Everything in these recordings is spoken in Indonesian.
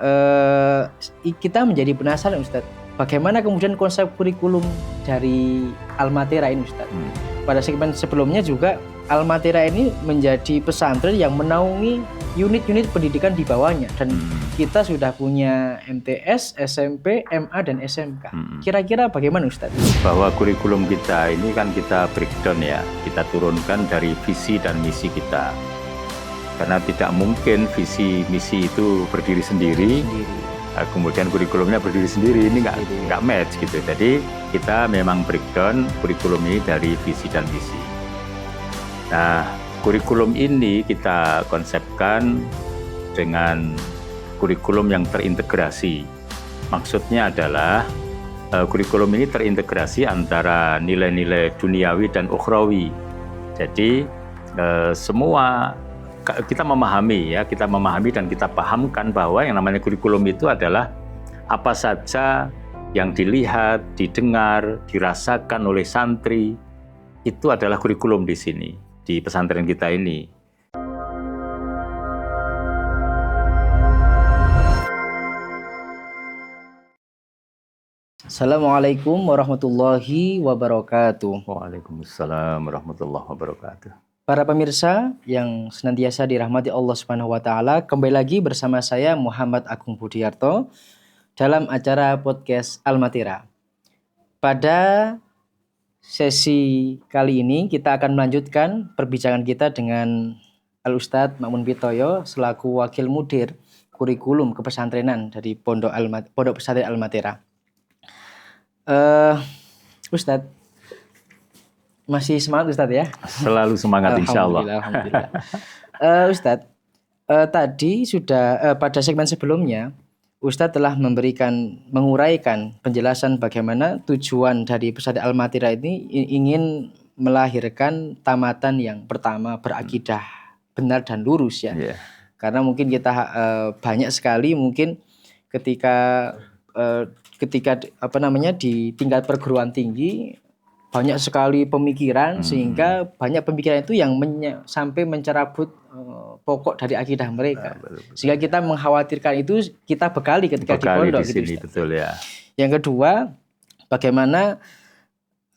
eh, kita menjadi penasaran Ustadz, bagaimana kemudian konsep kurikulum dari Al-Matira ini Ustadz. Pada segmen sebelumnya juga Al-Matira ini menjadi pesantren yang menaungi unit-unit pendidikan di bawahnya, dan kita sudah punya MTS, SMP, MA, dan SMK. Kira-kira bagaimana Ustadz? Bahwa kurikulum kita ini kan kita breakdown ya, kita turunkan dari visi dan misi kita. Karena tidak mungkin visi misi itu berdiri sendiri. Kemudian kurikulumnya berdiri sendiri, ini nggak match gitu. Jadi kita memang breakdown kurikulum ini dari visi dan misi. Nah, kurikulum ini kita konsepkan dengan kurikulum yang terintegrasi. Maksudnya adalah kurikulum ini terintegrasi antara nilai-nilai duniawi dan ukhrawi. Jadi semua kita memahami dan kita pahamkan bahwa yang namanya kurikulum itu adalah apa saja yang dilihat, didengar, dirasakan oleh santri, itu adalah kurikulum di sini, di pesantren kita ini. Assalamualaikum warahmatullahi wabarakatuh. Waalaikumsalam warahmatullahi wabarakatuh. Para pemirsa yang senantiasa dirahmati Allah Subhanahu wa taala, kembali lagi bersama saya Muhammad Agung Budiarto dalam acara podcast Al-Matira. Pada sesi kali ini kita akan melanjutkan perbincangan kita dengan Al-Ustadz Ma'mun Pitoyo selaku Wakil Mudir Kurikulum Kepesantrenan dari Pondok Pesantren Al-Matira. Ustadz, masih semangat Ustadz ya? Selalu semangat insya Allah. Alhamdulillah. Ustadz, tadi sudah pada segmen sebelumnya Ustadz telah menguraikan penjelasan bagaimana tujuan dari pesantren Al-Matira ini ingin melahirkan tamatan yang pertama berakidah benar dan lurus ya. Karena mungkin kita banyak sekali mungkin ketika di tingkat perguruan tinggi banyak sekali pemikiran sehingga banyak pemikiran itu yang sampai mencerabut pokok dari akidah mereka. Sehingga kita mengkhawatirkan itu kita bekali ketika di pondok di sini, gitu. Betul ya. Yang kedua, bagaimana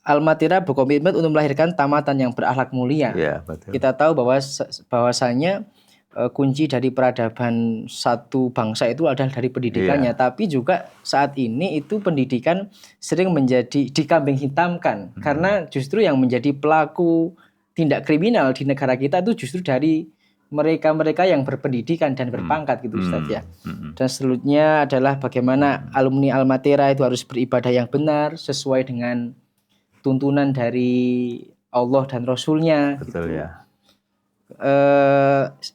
Al-Matira berkomitmen untuk melahirkan tamatan yang berakhlak mulia. Ya, betul. Kita tahu bahwasanya kunci dari peradaban satu bangsa itu adalah dari pendidikannya, tapi juga saat ini itu pendidikan sering menjadi dikambing hitamkan karena justru yang menjadi pelaku tindak kriminal di negara kita itu justru dari mereka-mereka yang berpendidikan dan berpangkat gitu Ustadz ya. Dan selanjutnya adalah bagaimana alumni Al-Matira itu harus beribadah yang benar sesuai dengan tuntunan dari Allah dan Rasulnya. Betul ya.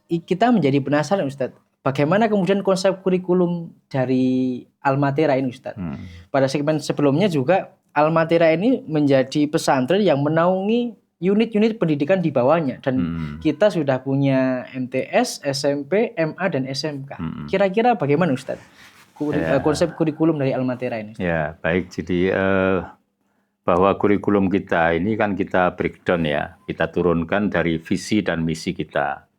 Kita menjadi penasaran Ustadz, bagaimana kemudian konsep kurikulum dari Al-Matira ini Ustadz. Pada segmen sebelumnya juga Al-Matira ini menjadi pesantren yang menaungi unit-unit pendidikan di bawahnya, dan kita sudah punya MTS, SMP, MA, dan SMK. Kira-kira bagaimana Ustadz konsep kurikulum dari Al-Matira ini Ustadz? Ya, baik. Jadi bahwa kurikulum kita ini kan kita breakdown ya, kita turunkan dari visi dan misi kita.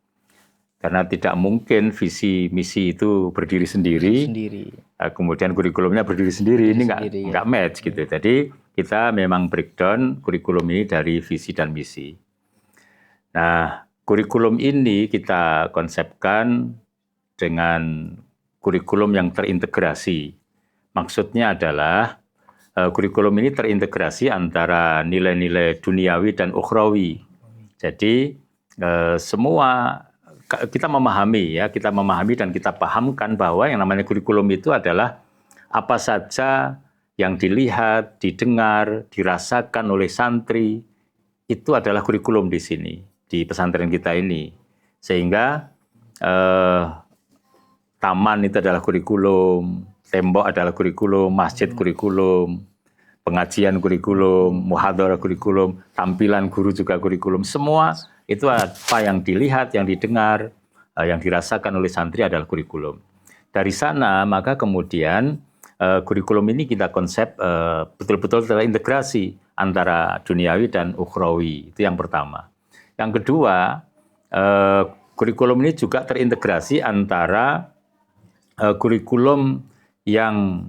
Karena tidak mungkin visi misi itu berdiri sendiri. Kemudian kurikulumnya berdiri sendiri, ini nggak match gitu. Jadi kita memang breakdown kurikulum ini dari visi dan misi. Nah, kurikulum ini kita konsepkan dengan kurikulum yang terintegrasi. Maksudnya adalah kurikulum ini terintegrasi antara nilai-nilai duniawi dan ukhrawi. Jadi semua kita memahami dan kita pahamkan bahwa yang namanya kurikulum itu adalah apa saja yang dilihat, didengar, dirasakan oleh santri, itu adalah kurikulum di sini, di pesantren kita ini. Sehingga taman itu adalah kurikulum, tembok adalah kurikulum, masjid kurikulum, pengajian kurikulum, muhadharah kurikulum, tampilan guru juga kurikulum. Semua itu apa yang dilihat, yang didengar, yang dirasakan oleh santri adalah kurikulum. Dari sana maka kemudian kurikulum ini kita konsep betul-betul terintegrasi antara duniawi dan ukhrawi. Itu yang pertama. Yang kedua, kurikulum ini juga terintegrasi antara kurikulum yang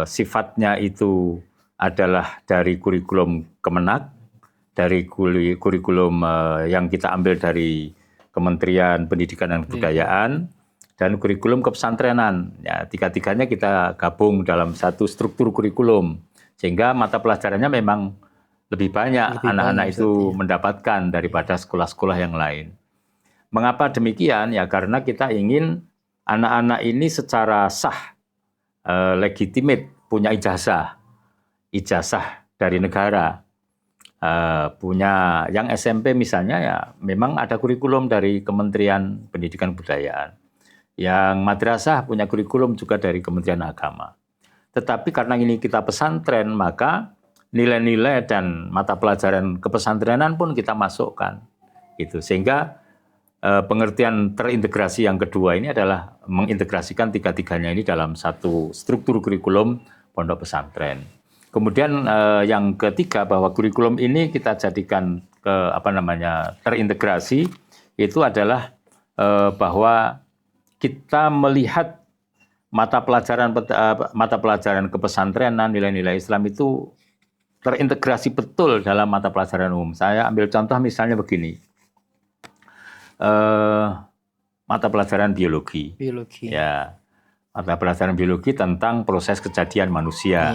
sifatnya itu adalah dari kurikulum Kemenak, dari kurikulum yang kita ambil dari Kementerian Pendidikan dan Kebudayaan, dan kurikulum kepesantrenan. Ya, tiga-tiganya kita gabung dalam satu struktur kurikulum, sehingga mata pelajarannya memang lebih banyak anak-anak itu mendapatkan daripada sekolah-sekolah yang lain. Mengapa demikian? Ya karena kita ingin anak-anak ini secara sah, legitimate, punya ijazah dari negara. Punya yang SMP misalnya ya memang ada kurikulum dari Kementerian Pendidikan Kebudayaan. Yang madrasah punya kurikulum juga dari Kementerian Agama. Tetapi karena ini kita pesantren, maka nilai-nilai dan mata pelajaran kepesantrenan pun kita masukkan. Gitu. Sehingga pengertian terintegrasi yang kedua ini adalah mengintegrasikan tiga-tiganya ini dalam satu struktur kurikulum pondok pesantren. Kemudian yang ketiga bahwa kurikulum ini kita jadikan terintegrasi itu adalah bahwa kita melihat mata pelajaran kepesantrenan, nilai-nilai Islam itu terintegrasi betul dalam mata pelajaran umum. Saya ambil contoh misalnya begini, mata pelajaran biologi. Ya, mata pelajaran biologi tentang proses kejadian manusia.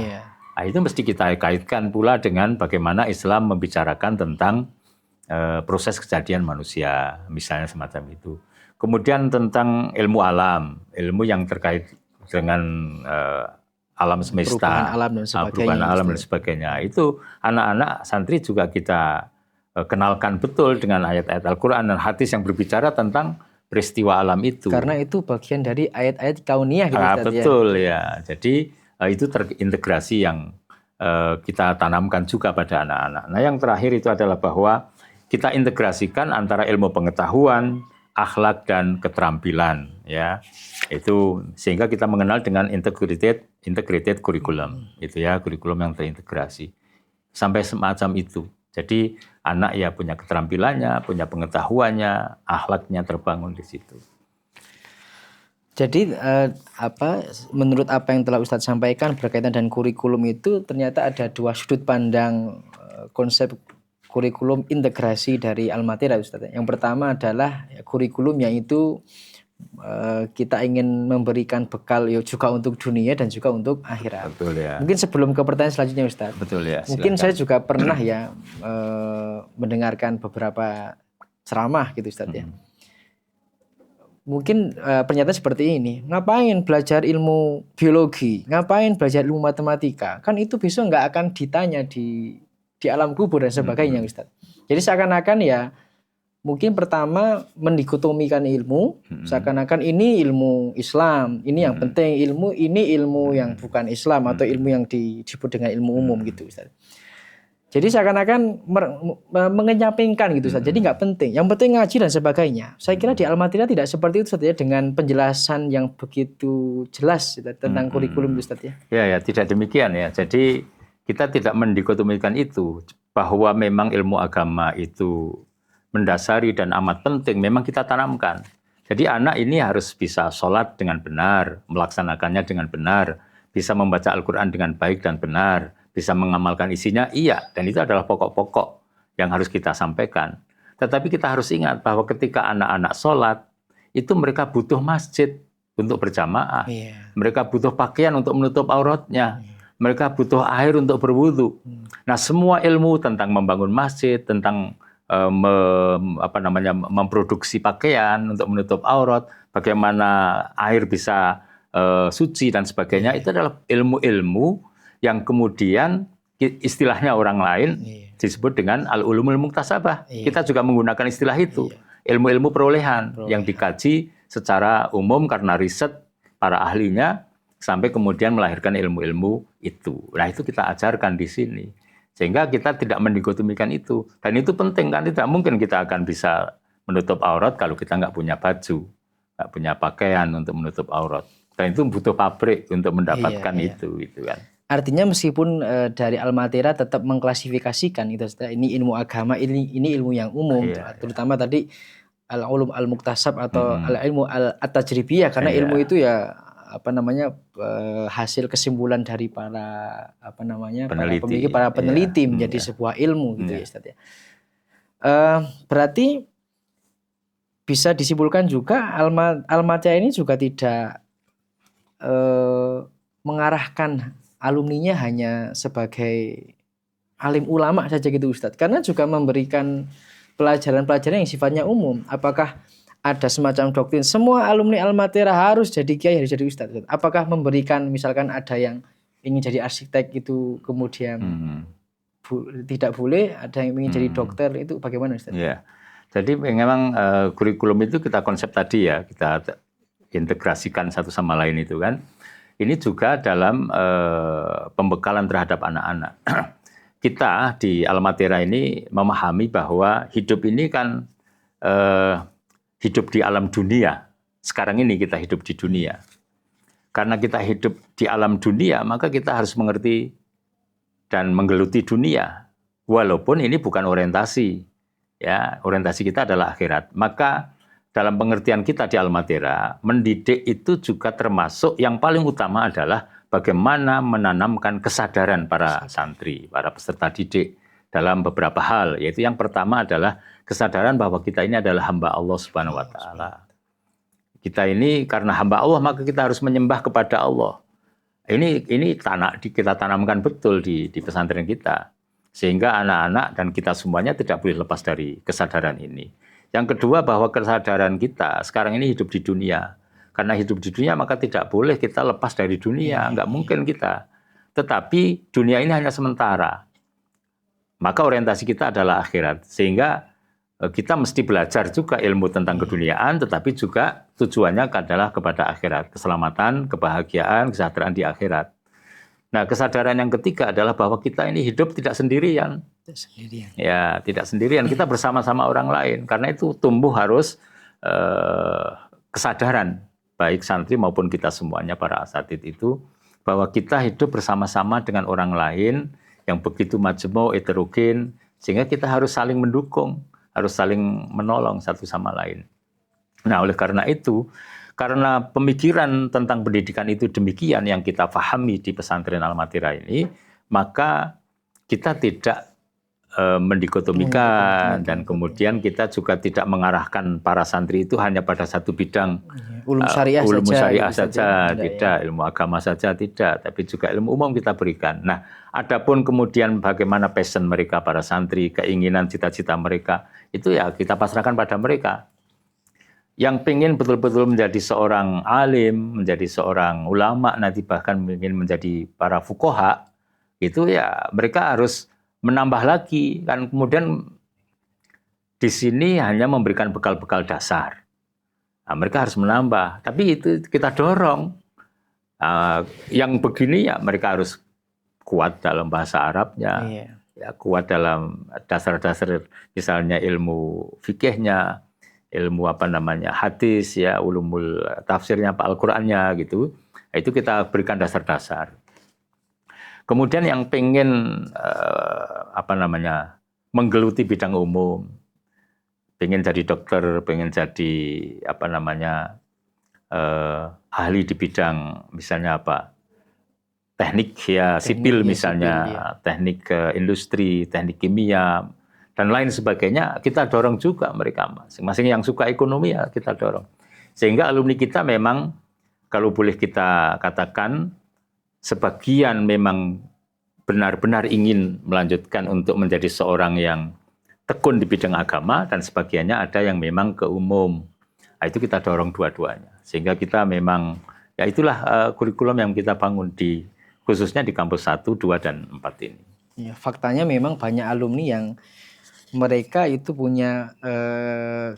Nah, itu mesti kita kaitkan pula dengan bagaimana Islam membicarakan tentang proses kejadian manusia, misalnya semacam itu. Kemudian tentang ilmu alam, ilmu yang terkait dengan alam semesta, perubahan alam dan sebagainya. Itu anak-anak santri juga kita kenalkan betul dengan ayat-ayat Al-Quran dan hadis yang berbicara tentang peristiwa alam itu. Karena itu bagian dari ayat-ayat kauniyah gitu, betul ya. Jadi itu terintegrasi yang kita tanamkan juga pada anak-anak. Nah yang terakhir itu adalah bahwa kita integrasikan antara ilmu pengetahuan, akhlak dan keterampilan, ya. Itu sehingga kita mengenal dengan integrated curriculum, itu ya, kurikulum yang terintegrasi. Sampai semacam itu. Jadi anak ya punya keterampilannya, punya pengetahuannya, akhlaknya terbangun di situ. Jadi menurut apa yang telah Ustadz sampaikan berkaitan dengan kurikulum itu ternyata ada dua sudut pandang konsep kurikulum integrasi dari Al-Matirah, Ustadz. Yang pertama adalah kurikulum yang itu kita ingin memberikan bekal juga untuk dunia dan juga untuk akhirat. Betul ya. Mungkin sebelum ke pertanyaan selanjutnya, Ustadz. Betul ya. Mungkin saya juga pernah ya mendengarkan beberapa ceramah gitu, Ustadz ya. Mungkin pernyataan seperti ini, ngapain belajar ilmu biologi, ngapain belajar ilmu matematika, kan itu besok nggak akan ditanya di alam kubur dan sebagainya, Ustadz. Jadi seakan-akan ya mungkin pertama mendikotomikan ilmu, seakan-akan ini ilmu Islam, ini yang penting ilmu, ini ilmu yang bukan Islam atau ilmu yang disebut dengan ilmu umum gitu, Ustadz. Jadi seakan-akan mengenyampingkan gitu saja. Jadi nggak penting. Yang penting ngaji dan sebagainya. Saya kira di Al-Matirah tidak seperti itu, Ustaz, ya, dengan penjelasan yang begitu jelas tentang kurikulum, Ustaz, ya. Ya, tidak demikian ya. Jadi kita tidak mendikotomikan itu bahwa memang ilmu agama itu mendasari dan amat penting. Memang kita tanamkan. Jadi anak ini harus bisa sholat dengan benar, melaksanakannya dengan benar, bisa membaca Al-Quran dengan baik dan benar, bisa mengamalkan isinya, iya. Dan itu adalah pokok-pokok yang harus kita sampaikan. Tetapi kita harus ingat bahwa ketika anak-anak sholat, itu mereka butuh masjid untuk berjamaah. Mereka butuh pakaian untuk menutup auratnya. Mereka butuh air untuk berwudu. Nah, semua ilmu tentang membangun masjid, tentang memproduksi pakaian untuk menutup aurat, bagaimana air bisa suci dan sebagainya, itu adalah ilmu-ilmu yang kemudian istilahnya orang lain disebut dengan al-ulumul muktasabah. Kita juga menggunakan istilah itu. Ilmu-ilmu perolehan yang dikaji secara umum karena riset para ahlinya sampai kemudian melahirkan ilmu-ilmu itu. Nah, itu kita ajarkan di sini. Sehingga kita tidak mendikotomikan itu. Dan itu penting kan, tidak mungkin kita akan bisa menutup aurat kalau kita nggak punya baju, nggak punya pakaian untuk menutup aurat. Dan itu butuh pabrik untuk mendapatkan itu kan. Artinya meskipun dari Al-Matirah tetap mengklasifikasikan itu, ini ilmu agama, ini ilmu yang umum, terutama tadi al-ulum al-muktasab atau al-ilmu at-tajribiyah, karena ilmu itu ya hasil kesimpulan dari para peneliti, para peneliti menjadi sebuah ilmu gitu ya Ustaz ya. Berarti bisa disimpulkan juga Al-Matiah ini juga tidak mengarahkan alumninya hanya sebagai alim ulama saja gitu Ustadz, karena juga memberikan pelajaran-pelajaran yang sifatnya umum. Apakah ada semacam doktrin semua alumni Al-Matiah harus jadi kiai, harus jadi ustadz? Apakah memberikan, misalkan ada yang ingin jadi arsitek itu kemudian tidak boleh, ada yang ingin jadi dokter, itu bagaimana Ustadz? Ya, jadi memang kurikulum itu kita konsep tadi ya, kita integrasikan satu sama lain itu kan. Ini juga dalam pembekalan terhadap anak-anak. Kita di Al-Matiah ini memahami bahwa hidup ini kan hidup di alam dunia. Sekarang ini kita hidup di dunia. Karena kita hidup di alam dunia, maka kita harus mengerti dan menggeluti dunia. Walaupun ini bukan orientasi. Ya, orientasi kita adalah akhirat. Maka dalam pengertian kita di Al-Matiah, mendidik itu juga termasuk yang paling utama adalah bagaimana menanamkan kesadaran para santri, para peserta didik dalam beberapa hal. Yaitu yang pertama adalah kesadaran bahwa kita ini adalah hamba Allah Subhanahu wa Ta'ala. Kita ini karena hamba Allah, maka kita harus menyembah kepada Allah. Ini kita tanamkan betul di pesantren kita. Sehingga anak-anak dan kita semuanya tidak boleh lepas dari kesadaran ini. Yang kedua, bahwa kesadaran kita sekarang ini hidup di dunia. Karena hidup di dunia maka tidak boleh kita lepas dari dunia, nggak mungkin kita. Tetapi dunia ini hanya sementara. Maka orientasi kita adalah akhirat. Sehingga kita mesti belajar juga ilmu tentang keduniaan, tetapi juga tujuannya adalah kepada akhirat. Keselamatan, kebahagiaan, kesejahteraan di akhirat. Nah, kesadaran yang ketiga adalah bahwa kita ini hidup tidak sendirian. Ya, tidak sendirian. Kita bersama-sama orang lain. Karena itu tumbuh harus kesadaran. Baik santri maupun kita semuanya, para asatid itu, bahwa kita hidup bersama-sama dengan orang lain yang begitu majemuk, heterogen, sehingga kita harus saling mendukung, harus saling menolong satu sama lain. Nah, oleh karena itu, karena pemikiran tentang pendidikan itu demikian yang kita pahami di pesantren Al-Matiah ini, maka kita tidak mendikotomikan dan kemudian kita juga tidak mengarahkan para santri itu hanya pada satu bidang ulum syariah saja, tidak ilmu agama saja tidak, tapi juga ilmu umum kita berikan. Nah, adapun kemudian bagaimana passion mereka para santri, keinginan cita-cita mereka itu ya kita pasrahkan pada mereka. Yang pengen betul-betul menjadi seorang alim, menjadi seorang ulama, nanti bahkan ingin menjadi para fuqaha, itu ya mereka harus menambah lagi kan. Kemudian di sini hanya memberikan bekal-bekal dasar. Nah, mereka harus menambah, tapi itu kita dorong. Yang begini ya mereka harus kuat dalam bahasa Arabnya, ya kuat dalam dasar-dasar misalnya ilmu fikihnya, ilmu hadis ya, ulumul tafsirnya, Al-Qur'annya gitu. Itu kita berikan dasar-dasar. Kemudian yang pengen menggeluti bidang umum, pengen jadi dokter, pengen jadi ahli di bidang misalnya teknik ya sipil misalnya, teknik industri, teknik kimia dan lain sebagainya, kita dorong juga mereka masing-masing. Yang suka ekonomi ya kita dorong. Sehingga alumni kita memang kalau boleh kita katakan sebagian memang benar-benar ingin melanjutkan untuk menjadi seorang yang tekun di bidang agama, dan sebagiannya ada yang memang ke umum. Nah, itu kita dorong dua-duanya. Sehingga kita memang, ya itulah kurikulum yang kita bangun khususnya di kampus 1, 2, dan 4 ini. Ya, faktanya memang banyak alumni yang mereka itu punya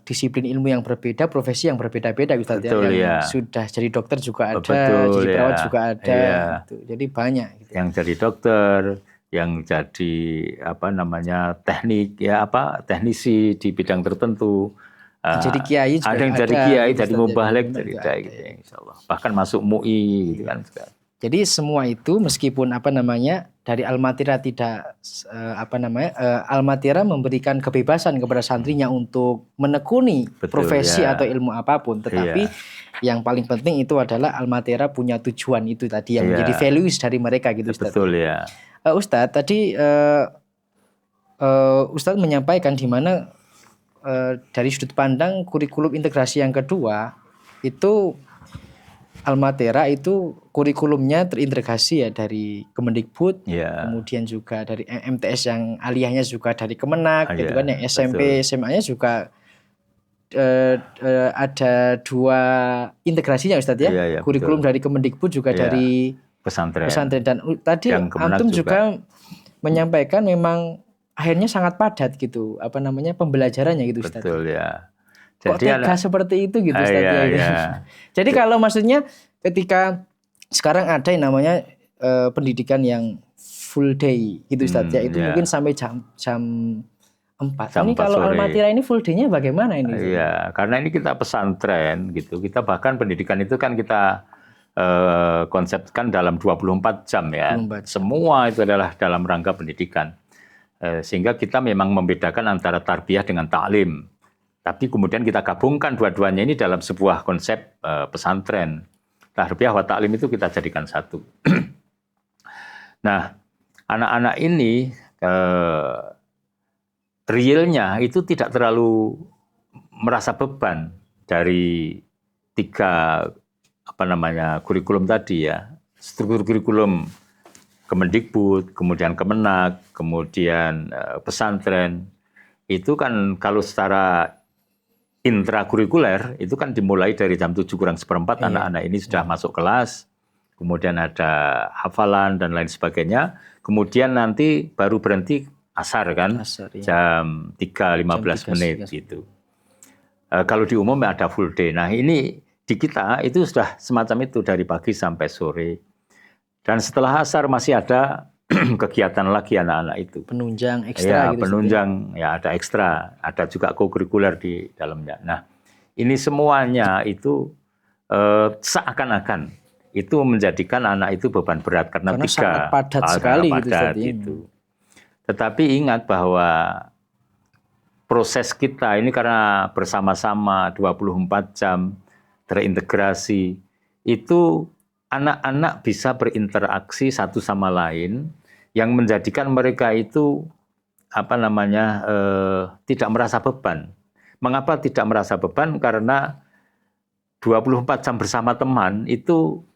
disiplin ilmu yang berbeda, profesi yang berbeda-beda, Ustaz. Betul, yang sudah jadi dokter juga ada, jadi perawat juga ada, gitu. Jadi banyak. Gitu. Yang jadi dokter, yang jadi teknisi di bidang tertentu. Jadi kiai juga ada yang jadi kiai, jadi mubaligh, jadi kiai, gitu, insya Allah. Bahkan masuk MUI, gitu kan. Jadi semua itu meskipun dari Al-Matirah tidak Al-Matirah memberikan kebebasan kepada santrinya untuk menekuni Betul, profesi ya. atau ilmu apapun, tetapi yang paling penting itu adalah Al-Matirah punya tujuan itu tadi yang menjadi values dari mereka gitu, Ustaz. Betul ya. Ustadz tadi Ustadz menyampaikan di mana dari sudut pandang kurikulum integrasi yang kedua itu Al-Matirah itu kurikulumnya terintegrasi ya dari Kemendikbud, kemudian juga dari MTS yang aliyahnya juga dari Kemenak, gitu kan, yang SMP, SMA-nya juga ada 2 integrasinya, Ustadz ya. Kurikulum dari Kemendikbud juga dari pesantren. Dan tadi antum juga menyampaikan memang akhirnya sangat padat gitu, pembelajarannya gitu, Ustadz. Betul ya. Kok tega seperti itu gitu, Ustadz ya. Jadi kalau maksudnya ketika sekarang ada yang namanya pendidikan yang full day gitu, Ustadz ya, itu mungkin sampai jam 4. Ini kalau Al-Matirah ini full day-nya bagaimana ini? Iya, karena ini kita pesantren gitu. Kita bahkan pendidikan itu kan kita konsepkan dalam 24 jam ya. 24 jam. Semua itu adalah dalam rangka pendidikan. Sehingga kita memang membedakan antara tarbiyah dengan ta'lim. Tapi kemudian kita gabungkan dua-duanya ini dalam sebuah konsep pesantren. Tarbiyah wa ta'lim itu kita jadikan satu. Nah, anak-anak ini realnya itu tidak terlalu merasa beban dari 3 kurikulum tadi ya. Struktur kurikulum Kemendikbud, kemudian Kemenak, kemudian pesantren. Itu kan kalau secara intrakurikuler itu kan dimulai dari jam 7:45 anak-anak ini sudah masuk kelas, kemudian ada hafalan dan lain sebagainya, kemudian nanti baru berhenti asar kan, jam 3:15 menit gitu. Kalau di umum ada full day. Nah ini di kita itu sudah semacam itu dari pagi sampai sore. Dan setelah asar masih ada kegiatan lagi anak-anak itu. Penunjang ekstra gitu. Penunjang ya ada ekstra, ada juga co-kurikuler di dalamnya. Nah, ini semuanya itu seakan-akan itu menjadikan anak itu beban berat karena sangat padat sekali gitu. Tetapi ingat bahwa proses kita ini karena bersama-sama 24 jam terintegrasi itu anak-anak bisa berinteraksi satu sama lain yang menjadikan mereka itu tidak merasa beban. Mengapa tidak merasa beban? Karena 24 jam bersama teman itu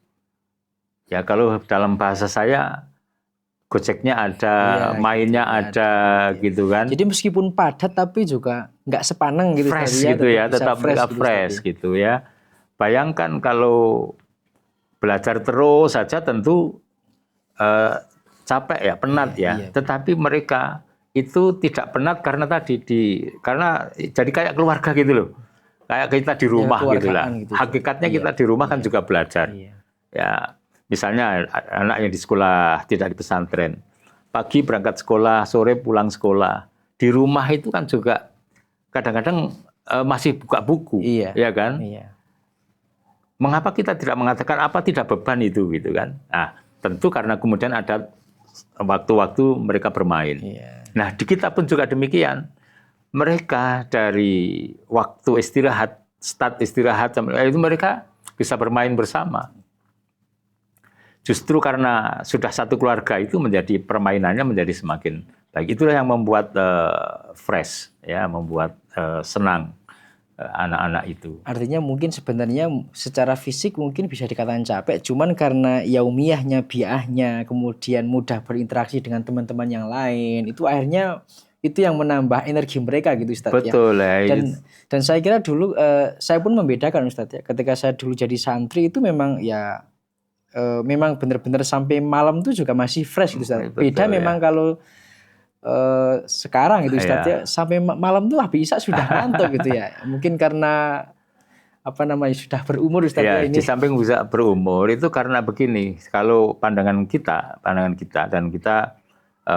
ya kalau dalam bahasa saya gojeknya ada, mainnya ada gitu kan. Jadi meskipun padat tapi juga nggak sepaneng gitu. Fresh gitu ya, tetap fresh gitu ya. Bayangkan kalau belajar terus saja tentu capek ya, penat ya. Tetapi mereka itu tidak penat karena karena jadi kayak keluarga gitu loh. Kayak kita di rumah gitu lah. Hakikatnya kita di rumah kan juga belajar. Ya, misalnya anak yang di sekolah tidak di pesantren. Pagi berangkat sekolah, sore pulang sekolah. Di rumah itu kan juga kadang-kadang masih buka buku, ya kan? Mengapa kita tidak mengatakan apa tidak beban itu gitu kan? Nah, tentu karena kemudian ada waktu-waktu mereka bermain. Nah, di kita pun juga demikian. Mereka dari waktu istirahat, start istirahat itu mereka bisa bermain bersama. Justru karena sudah satu keluarga itu menjadi permainannya menjadi semakin baik. Itulah yang membuat fresh ya, membuat senang anak-anak itu. Artinya mungkin sebenarnya secara fisik mungkin bisa dikatakan capek, cuman karena yaumiyahnya, biahnya, kemudian mudah berinteraksi dengan teman-teman yang lain, itu akhirnya itu yang menambah energi mereka gitu, Ustadz. Betul ya. Dan saya kira dulu saya pun membedakan, Ustadz ya. Ketika saya dulu jadi santri itu memang ya memang benar-benar sampai malam itu juga masih fresh gitu, Ustadz. Beda memang kalau sekarang gitu, Ustadz ya, sampai malam tuh bisa sudah ngantuk gitu ya. Mungkin karena sudah berumur, Ustadz ya, ini. Di samping bisa berumur itu karena begini, kalau pandangan kita dan kita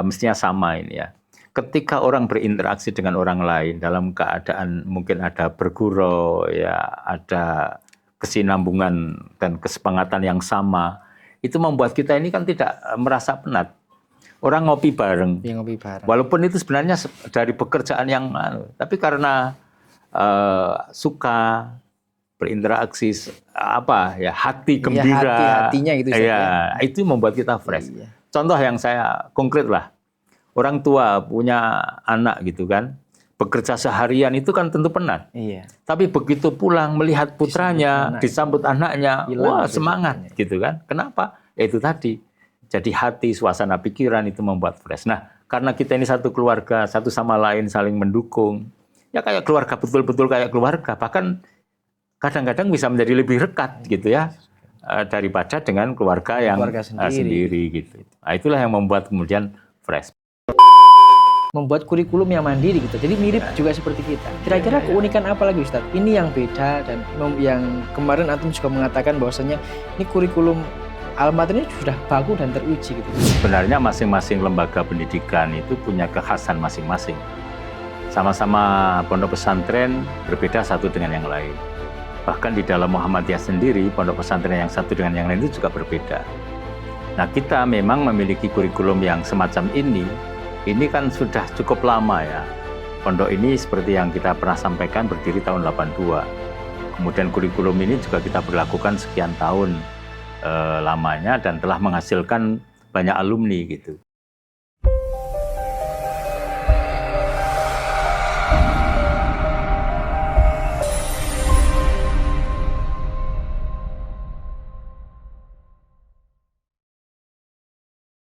mestinya sama ini ya. Ketika orang berinteraksi dengan orang lain dalam keadaan mungkin ada bergurau ya, ada kesinambungan dan kesepakatan yang sama, itu membuat kita ini kan tidak merasa penat. Orang ngopi bareng. Ya, ngopi bareng. Walaupun itu sebenarnya dari pekerjaan yang tapi karena suka berinteraksi hati gembira. Hatinya gitu ya, itu membuat kita fresh. Iya. Contoh yang saya konkret lah. Orang tua punya anak gitu kan, bekerja seharian itu kan tentu penat. Iya. Tapi begitu pulang melihat putranya, disambut anaknya, wah semangat gitu kan. Kenapa? Ya itu tadi. Jadi hati, suasana pikiran itu membuat fresh. Nah, karena kita ini satu keluarga, satu sama lain saling mendukung. Ya kayak keluarga, betul-betul kayak keluarga. Bahkan kadang-kadang bisa menjadi lebih rekat gitu ya. Daripada dengan keluarga yang sendiri gitu. Nah, itulah yang membuat kemudian fresh. Membuat kurikulum yang mandiri gitu. Jadi mirip juga seperti kita. Kira-kira keunikan apa lagi Ustadz? Ini yang beda dan yang kemarin Antum juga mengatakan bahwasanya ini kurikulum Al-Mat ini sudah baku dan teruji gitu. Sebenarnya masing-masing lembaga pendidikan itu punya kekhasan masing-masing. Sama-sama pondok pesantren berbeda satu dengan yang lain. Bahkan di dalam Muhammadiyah sendiri, pondok pesantren yang satu dengan yang lain itu juga berbeda. Nah, kita memang memiliki kurikulum yang semacam ini. Ini kan sudah cukup lama ya. Pondok ini seperti yang kita pernah sampaikan berdiri tahun 82. Kemudian kurikulum ini juga kita berlakukan sekian tahun lamanya dan telah menghasilkan banyak alumni gitu.